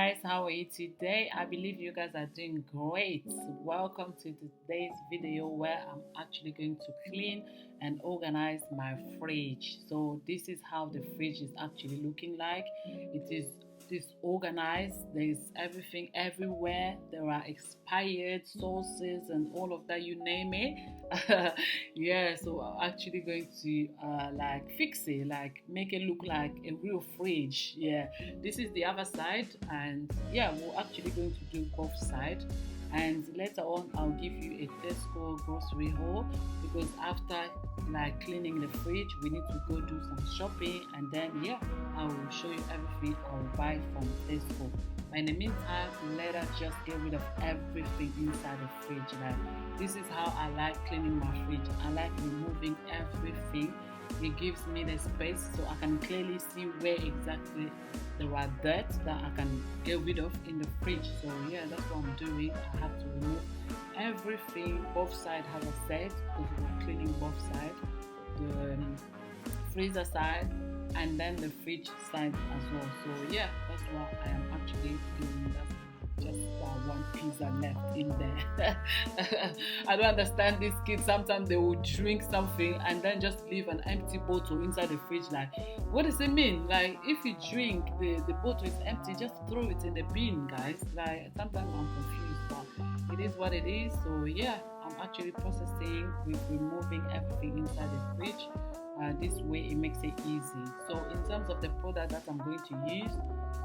guys, how are you today? I believe you guys are doing great. Welcome to today's video where I'm actually going to clean and organize my fridge. So this is how the fridge is actually looking like. It is disorganized. There's everything everywhere. There are expired sauces and all of that, you name it. Yeah, so I'm actually going to like fix it, like make it look like a real fridge. Yeah, this is the other side, and yeah, we're actually going to do both sides. And later on I'll give you a Tesco grocery haul, because after like cleaning the fridge we need to go do some shopping, and then yeah, I will show you everything I will buy from Tesco. But in the meantime, let us just get rid of everything inside the fridge. Like, this is how I like cleaning my fridge. I like removing everything. It gives me the space so I can clearly see where exactly there are dirt that I can get rid of in the fridge. So yeah, that's what I'm doing. I have to remove everything, both sides, as I said, because we're cleaning both sides, the freezer side and then the fridge side as well. So yeah, that's what I am actually doing. That's just one pizza left in there. I don't understand these kids. Sometimes they will drink something and then just leave an empty bottle inside the fridge. Like, what does it mean? Like, if you drink, the bottle is empty, just throw it in the bin, guys. Like, sometimes I'm confused, but it is what it is. So yeah, I'm actually processing with removing everything inside the fridge. This way it makes it easy. So in terms of the product that I'm going to use,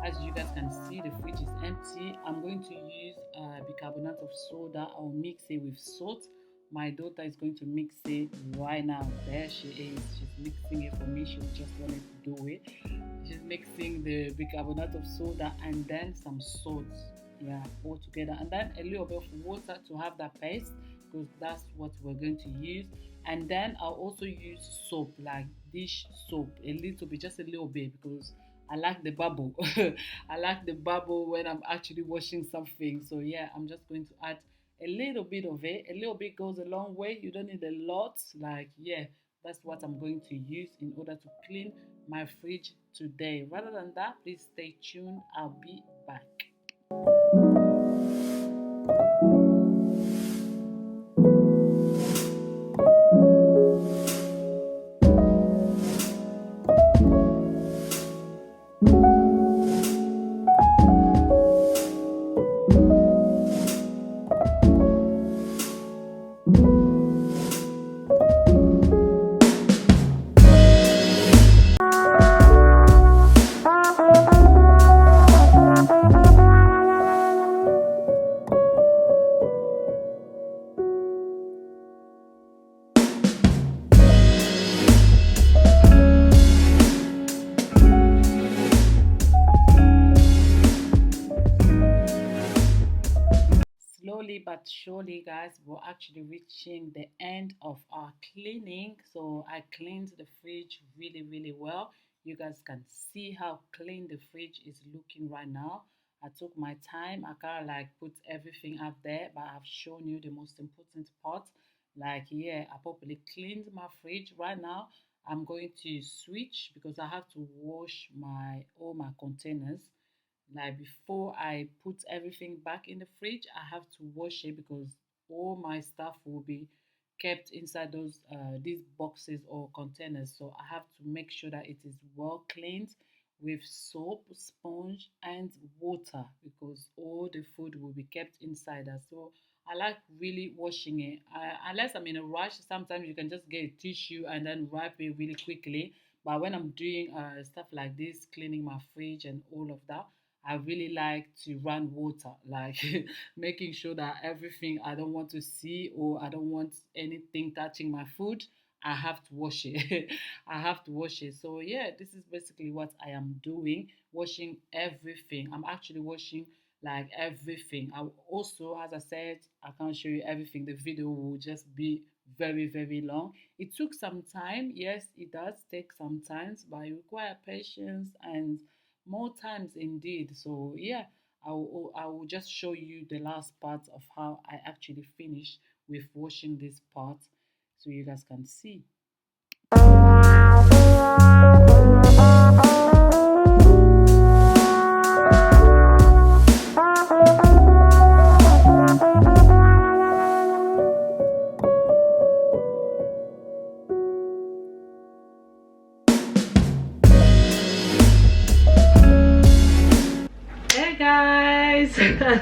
as you guys can see, the fridge is empty. I'm going to use bicarbonate of soda. I'll mix it with salt. My daughter is going to mix it right now. There she is. She's mixing it for me. She just wanted to do it. She's mixing the bicarbonate of soda and then some salt. Yeah, all together, and then a little bit of water to have that paste, because that's what we're going to use. And then I'll also use soap, like dish soap, a little bit, just a little bit, because I like the bubble. I like the bubble when I'm actually washing something. So yeah, I'm just going to add a little bit of it. A little bit goes a long way. You don't need a lot. Like, yeah, that's what I'm going to use in order to clean my fridge today. Rather than that, please stay tuned. I'll be back. Slowly but surely, guys, we're actually reaching the end of our cleaning. So I cleaned the fridge really well. You guys can see how clean the fridge is looking right now. I took my time. I can't like put everything up there, but I've shown you the most important part. Like, yeah, I properly cleaned my fridge. Right now I'm going to switch, because I have to wash all my containers. Like, before I put everything back in the fridge, I have to wash it, because all my stuff will be kept inside these boxes or containers. So I have to make sure that it is well cleaned with soap, sponge and water, because all the food will be kept inside that. So I like really washing it. Unless I'm in a rush, sometimes you can just get a tissue and then wipe it really quickly. But when I'm doing stuff like this, cleaning my fridge and all of that, I really like to run water, like making sure that everything I don't want to see, or I don't want anything touching my food, I have to wash it. I have to wash it. So yeah, this is basically what I am doing, washing everything. I'm actually washing like everything. I also, as I said, I can't show you everything. The video will just be very long. It took some time. Yes, it does take some time, but it requires patience and more times indeed. So yeah, I will just show you the last part of how I actually finished with washing this part, so you guys can see. guys.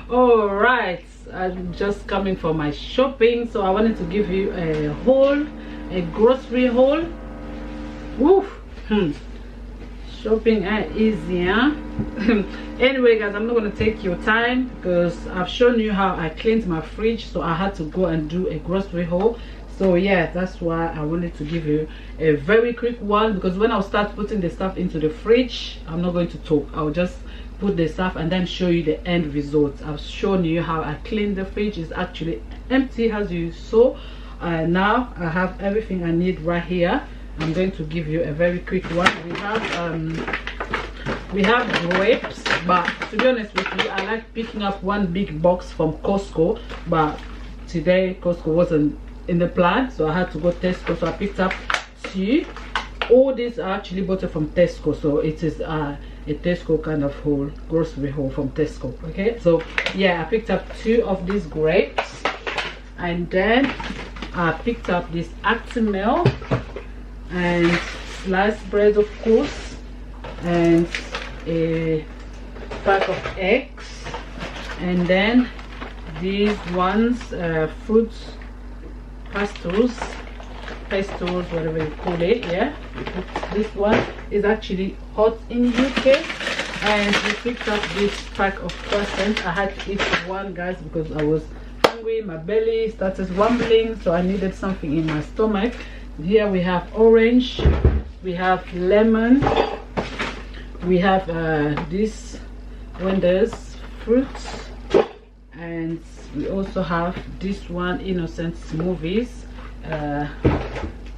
All right, I'm just coming for my shopping, so I wanted to give you a haul, a grocery haul. Woof. Shopping ain't easy, huh? Anyway guys, I'm not going to take your time because I've shown you how I cleaned my fridge, so I had to go and do a grocery haul. So yeah, that's why I wanted to give you a very quick one, because when I'll start putting the stuff into the fridge, I'm not going to talk. I'll just put the stuff and then show you the end result. I've shown you how I cleaned the fridge. It's actually empty as you saw. Now I have everything I need right here. I'm going to give you a very quick one. We have grapes, but to be honest with you, I like picking up one big box from Costco, but today Costco wasn't in the plan, so I had to go Tesco, so I picked up 2. All these are actually bought from Tesco, so it is a Tesco kind of haul, grocery haul from Tesco. Okay, so yeah, I picked up 2 of these grapes, and then I picked up this Itsmamalslife and sliced bread, of course, and a pack of eggs, and then these ones, fruits pastels, whatever you call it. Yeah, this one is actually hot in UK, and we picked up this pack of croissants. I had to eat one, guys, because I was hungry. My belly started rumbling, so I needed something in my stomach. Here we have orange, we have lemon, we have this Wonders fruits, and we also have this one, innocent smoothies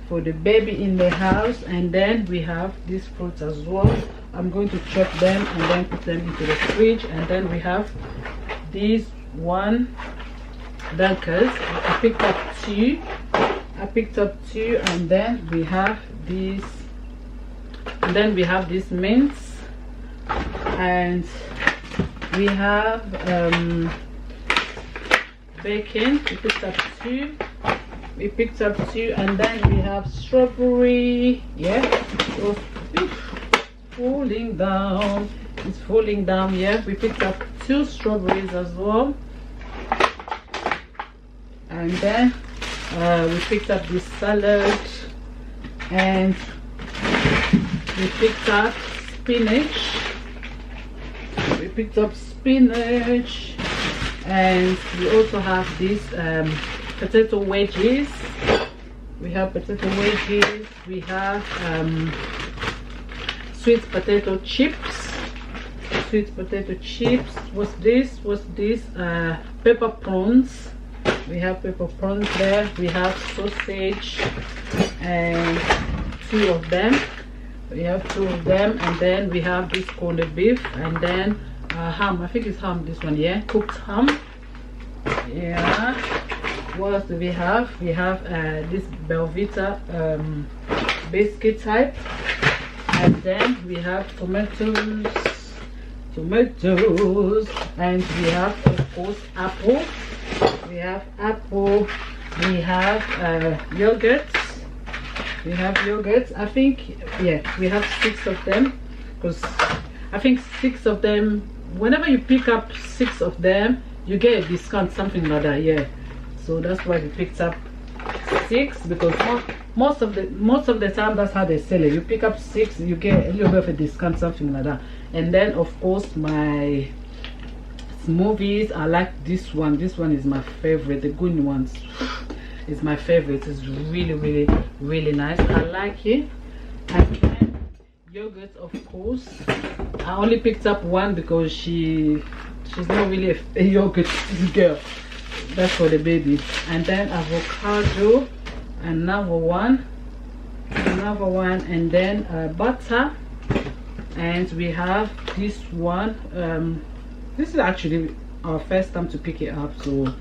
for the baby in the house. And then we have these fruits as well. I'm going to chop them and then put them into the fridge. And then we have these one dunkers. I picked up 2, and then we have these, and then we have these mints, and we have bacon. We picked up 2, and then we have strawberry. Yeah, so falling down, it's falling down. Yeah, we picked up 2 strawberries as well, and then we picked up this salad, and we picked up spinach. And we also have these potato wedges. We have sweet potato chips. What's this? Pepper prawns. We have pepper prawns there. We have sausage, and 2 of them. And then we have this corned beef, and then ham. I think it's ham, this one. Yeah, cooked ham. Yeah, what else do we have? We have this Belvita biscuit type, and then we have tomatoes, and we have, of course, apple. We have yogurts. I think, yeah, we have 6 of them, because I think 6 of them, whenever you pick up 6 of them, you get a discount, something like that. Yeah, so that's why we picked up 6, because most of the time that's how they sell it. You pick up 6, you get a little bit of a discount, something like that. And then of course my smoothies, I like this one. This one is my favorite. The good ones is my favorite. It's really nice. I like it. And then yogurt, of course. I only picked up 1 because she's not really a yogurt girl. That's for the baby. And then avocado, another one, and then butter. And we have this one. This is actually our first time to pick it up, so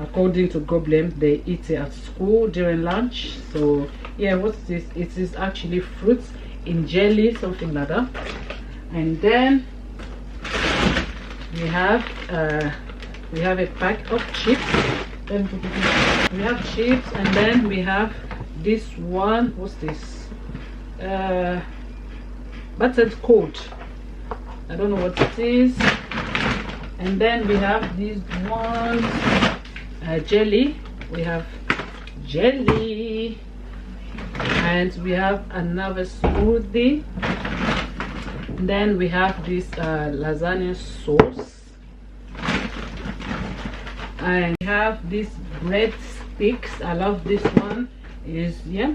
according to Goblin, they eat it at school during lunch. So yeah, what's this? It is actually fruits in jelly, something like that. And then we have a pack of chips. We have chips, and then we have this one. What's this? Buttered coat. I don't know what it is. And then we have these ones, jelly. We have jelly, and we have another smoothie. Then we have this lasagna sauce, and we have this bread sticks. I love this one. Is yeah,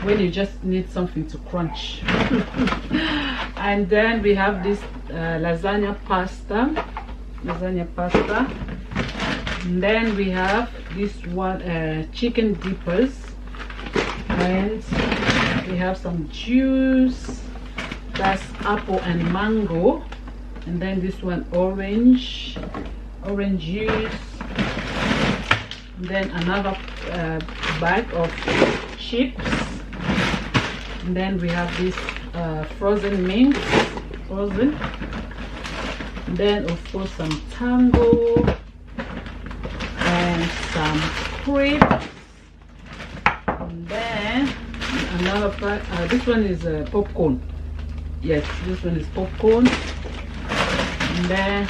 when you just need something to crunch. And then we have this lasagna pasta. And then we have this one, chicken dippers, and we have some juice. That's apple and mango. And then this one, orange juice. And then another bag of chips. And then we have this frozen mints, and then of course some tango and some crepes. And then another pack, this one is popcorn. Yes, this one is popcorn. And then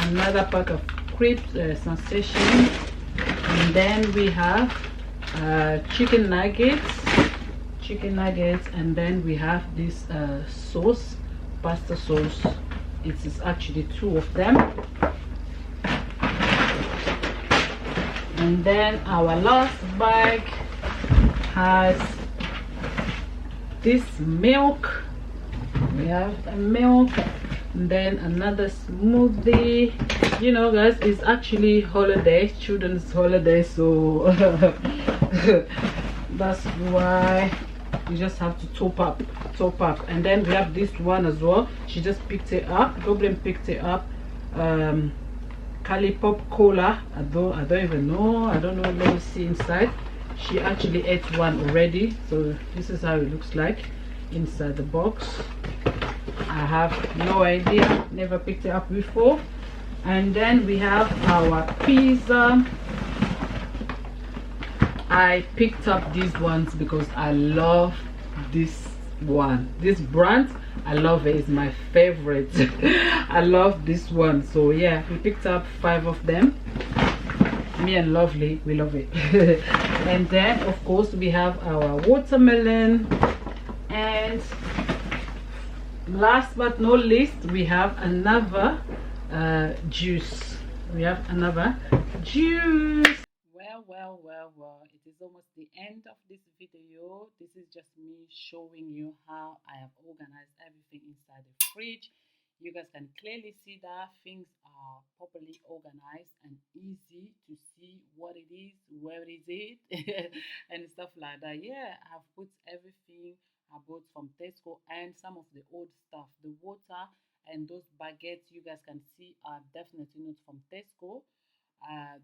another pack of crepes, sensation. And then we have chicken nuggets, and then we have this sauce, pasta sauce. It is actually 2 of them. And then our last bag has this milk. We have a milk, and then another smoothie. You know, guys, it's actually holiday, children's holiday, so that's why you just have to top up. And then we have this one as well. She just picked it up. Goblin picked it up. Cali Pop Cola. I don't even know. I don't know. Let me see inside. She actually ate one already, so this is how it looks like inside the box. I have no idea, never picked it up before. And then we have our pizza. I picked up these ones because I love this one, this brand. I love it, it's my favorite. I love this one. So yeah, we picked up 5 of them. Me and Lovely, we love it. And then of course we have our watermelon, and last but not least we have another juice. Well, it is almost the end of this video. This is just me showing you how I have organized everything inside the fridge. You guys can clearly see that things are properly organized and easy to see what it is, where is it, and stuff like that. Yeah, I've put everything I bought from Tesco and some of the old stuff. The water and those baguettes you guys can see are definitely not from Tesco.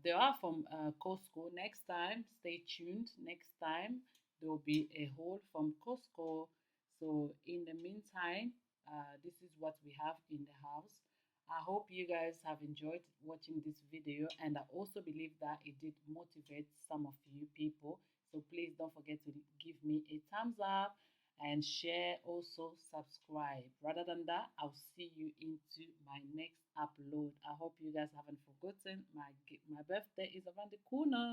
They are from Costco. Next time, stay tuned. Next time, there will be a haul from Costco. So, in the meantime, this is what we have in the house. I hope you guys have enjoyed watching this video, and I also believe that it did motivate some of you people. So, please don't forget to give me a thumbs up and share, also subscribe. Rather than that, I'll see you into my next upload. I hope you guys haven't forgotten my birthday is around the corner.